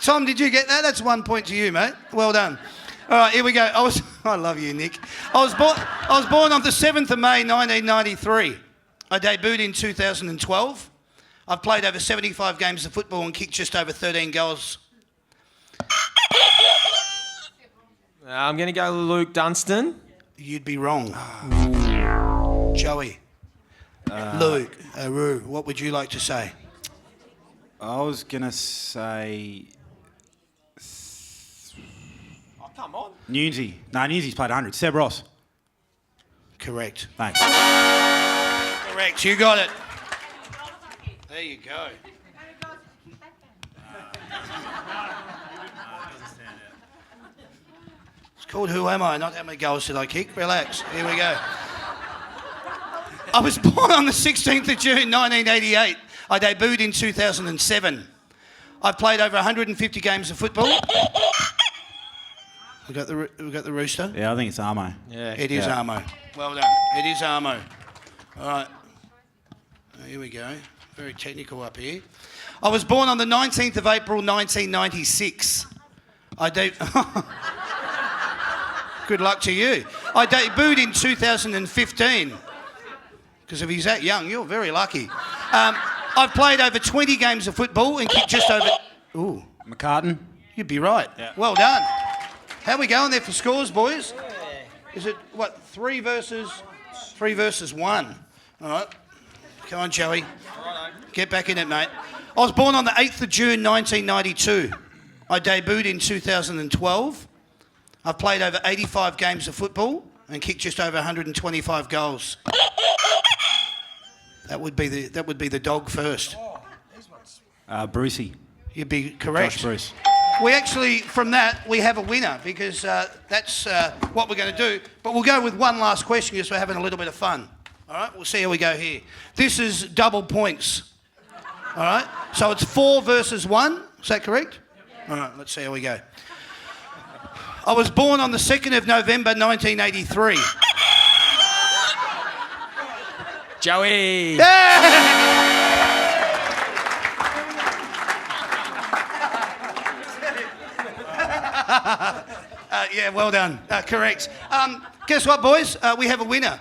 Tom, did you get that? That's 1 point to you, mate. Well done. All right, here we go. I love you, Nick. I was born on the 7th of May, 1993. I debuted in 2012. I've played over 75 games of football and kicked just over 13 goals. I'm going to go Luke Dunstan. You'd be wrong. Joey. Luke. What would you like to say? I was going to say... Oh, come on. Newsy. No, Newsy's played 100. Seb Ross. Correct. Thanks. Correct. You got it. There you go. It's called Who Am I? Not how many goals did I kick? Relax. Here we go. I was born on the 16th of June, 1988. I debuted in 2007. I've played over 150 games of football. We got the rooster. Yeah, I think it's Armo. Yeah, it is Armo. Well done. It is Armo. All right. Here we go. Very technical up here. I was born on the 19th of April, 1996. Good luck to you. I debuted in 2015. Because if he's that young, you're very lucky. I've played over 20 games of football and kicked just over... Ooh. McCartan. You'd be right. Yeah. Well done. How are we going there for scores, boys? Is it, 3 versus... 3 versus 1. All right. Come on, Joey. Get back in it, mate. I was born on the 8th of June, 1992. I debuted in 2012. I've played over 85 games of football and kicked just over 125 goals. That would be the dog first. Brucey. You'd be correct. Josh Bruce. We actually, from that, we have a winner because that's what we're going to do. But we'll go with one last question because we're having a little bit of fun. All right, we'll see how we go here. This is double points. All right, so it's 4 versus 1. Is that correct? All right, let's see how we go. I was born on the 2nd of November, 1983. Joey. Yeah, well done. Correct. Guess what, boys? We have a winner.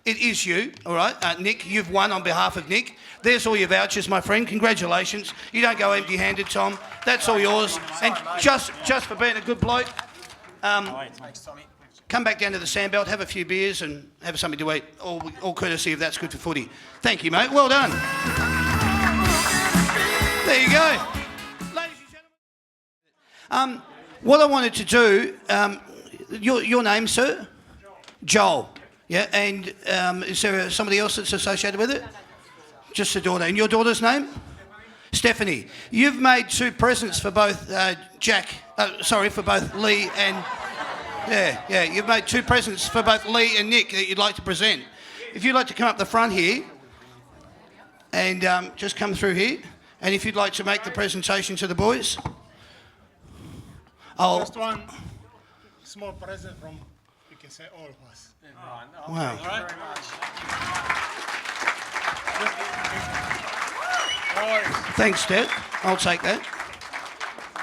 It is you, all right? Nick, you've won on behalf of Nick. There's all your vouchers, my friend. Congratulations. You don't go empty-handed, Tom. That's all yours. And just for being a good bloke, come back down to the Sandbelt, have a few beers and have something to eat. All courtesy of That's Good for Footy. Thank you, mate. Well done. There you go. Ladies and gentlemen. What I wanted to do, your name, sir? Joel. Yeah, and is there somebody else that's associated with it? Just a daughter. And your daughter's name? Stephanie. You've made 2 presents for both for both Lee and... Yeah, you've made 2 presents for both Lee and Nick that you'd like to present. If you'd like to come up the front here and just come through here, and if you'd like to make the presentation to the boys. Just one small present from, you can say, all of us. Wow. All right? Thanks, Dad. I'll take that.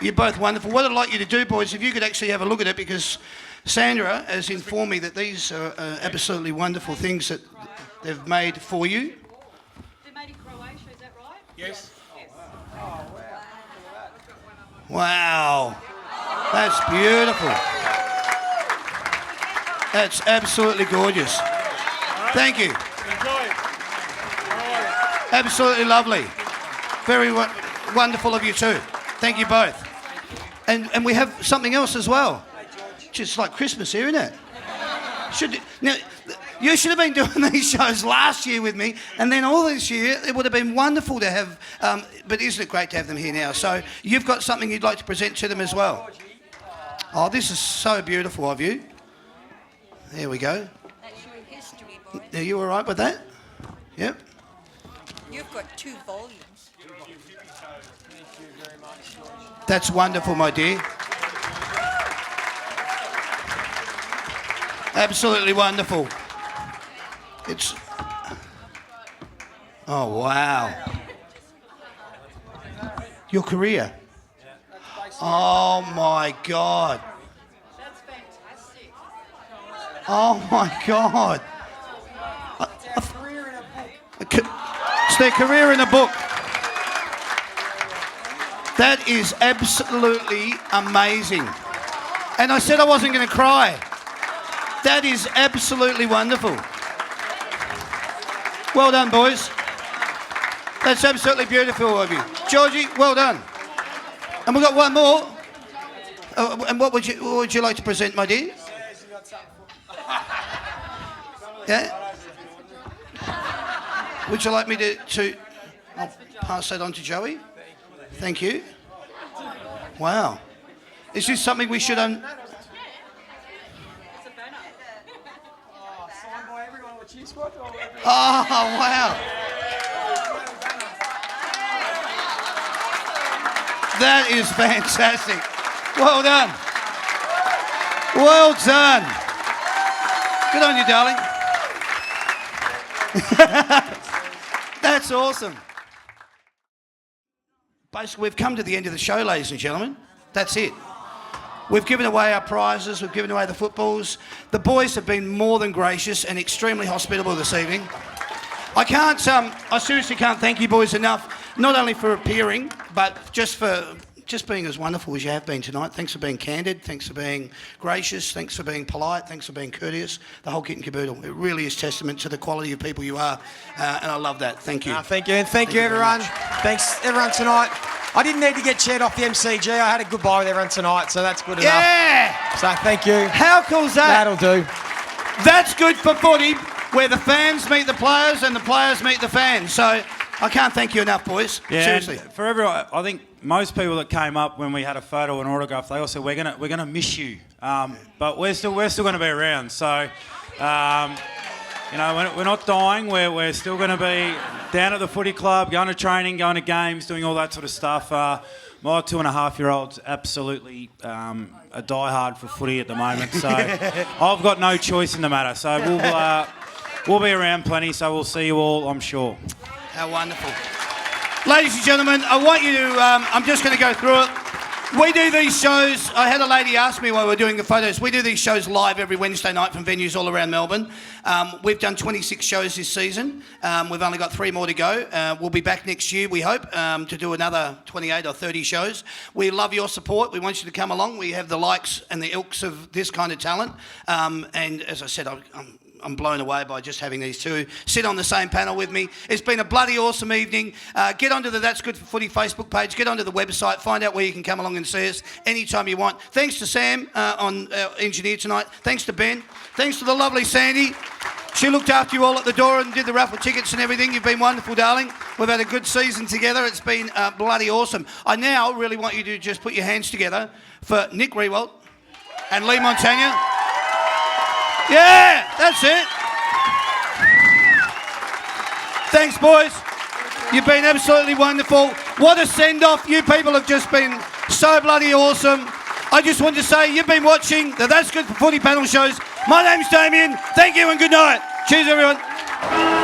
You're both wonderful. What I'd like you to do, boys, if you could actually have a look at it, because Sandra has informed me that these are absolutely wonderful things that they've made for you. They're made in Croatia, is that right? Yes. Wow. That's beautiful. That's absolutely gorgeous. Thank you. Enjoy. Absolutely lovely. Very wonderful of you too. Thank you both. And we have something else as well. Just like Christmas here, isn't it? You should have been doing these shows last year with me, and then all this year. It would have been wonderful to have, but isn't it great to have them here now? So you've got something you'd like to present to them as well. Oh, this is so beautiful of you. There we go. That's your history, boy. Are you all right with that? Yep. You've got 2 volumes. That's wonderful, my dear. Absolutely wonderful. It's... Oh, wow. Your career? Oh, my God. That's fantastic. Oh, my God. It's their career in a book. That is absolutely amazing. And I said I wasn't going to cry. That is absolutely wonderful. Well done, boys. That's absolutely beautiful of you. Georgie, well done. And we've got one more. And what would you like to present, my dear? Yeah? Would you like me to I'll pass that on to Joey? Thank you. Wow. Is this something we should... Oh, wow. That is fantastic. Well done. Well done. Good on you, darling. That's awesome. Basically, we've come to the end of the show, ladies and gentlemen. That's it. We've given away our prizes. We've given away the footballs. The boys have been more than gracious and extremely hospitable this evening. I seriously can't thank you boys enough, not only for appearing, but just for just being as wonderful as you have been tonight. Thanks for being candid. Thanks for being gracious. Thanks for being polite. Thanks for being courteous. The whole kit and caboodle. It really is testament to the quality of people you are, and I love that. Thank you. Thank you, and thank you everyone. Thanks everyone tonight. I didn't need to get chaired off the MCG. I had a good bye with everyone tonight, so that's good enough. Yeah! So thank you. How cool's that? That'll do. That's good for footy, where the fans meet the players and the players meet the fans. So I can't thank you enough, boys. Yeah, Seriously. for everyone, I think most people that came up when we had a photo and autograph, they all said we're gonna miss you, but we're still going to be around. So. We're not dying. We're still going to be down at the footy club, going to training, going to games, doing all that sort of stuff. My 2.5-year-old's absolutely a diehard for footy at the moment, so I've got no choice in the matter. So we'll be around plenty, so we'll see you all, I'm sure. How wonderful. Ladies and gentlemen, I want you to, I'm just going to go through it. We do these shows, I had a lady ask me while we were doing the photos, we do these shows live every Wednesday night from venues all around Melbourne. We've done 26 shows this season. We've only got 3 more to go. We'll be back next year, we hope, to do another 28 or 30 shows. We love your support. We want you to come along. We have the likes and the ilks of this kind of talent. And as I said, I'm blown away by just having these two sit on the same panel with me. It's been a bloody awesome evening. Get onto the That's Good for Footy Facebook page. Get onto the website. Find out where you can come along and see us anytime you want. Thanks to Sam on our engineer tonight. Thanks to Ben. Thanks to the lovely Sandy. She looked after you all at the door and did the raffle tickets and everything. You've been wonderful, darling. We've had a good season together. It's been bloody awesome. I now really want you to just put your hands together for Nick Rewalt and Lee Montagna. Yeah, that's it. Thanks, boys. You've been absolutely wonderful. What a send-off. You people have just been so bloody awesome. I just want to say you've been watching the That's Good for Footy panel shows. My name's Damien. Thank you and good night. Cheers, everyone.